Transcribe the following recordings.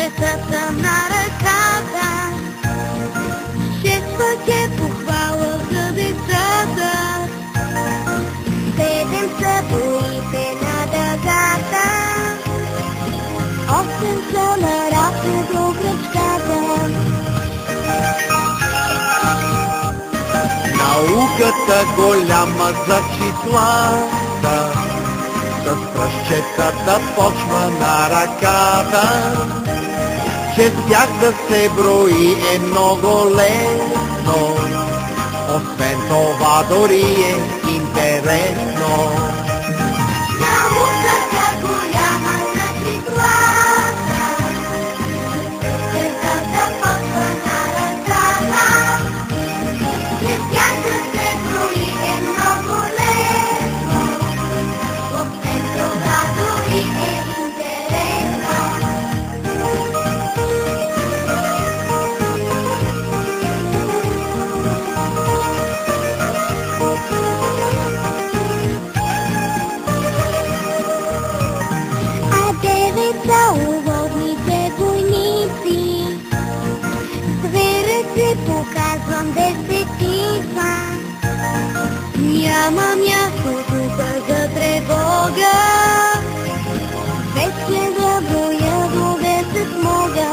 пръстчетата на ръката. 6 пък е похвала за децата. 7 са боите на дъгата. 8 са наравно до кръчката. Науката голяма за числата, с пръстчетата почва на ръката. Че с тях да се брои е много лесно, освен това дори е интересно. Науката голяма за числата, пръстчетата почва на ръката. Че с тях да се брои е много лесно, освен това дори е интересно. А 9 са уводните войници. С ръце показвам десетица. Няма място тук за тревога. Вече да броя до 10 мога.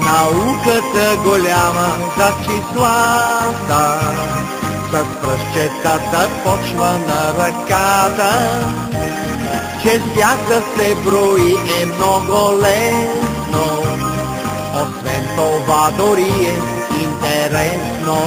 Науката голяма за числата, с пръстчетата почва на ръката. Че с тях да се брои е много лесно, освен това дори е интересно.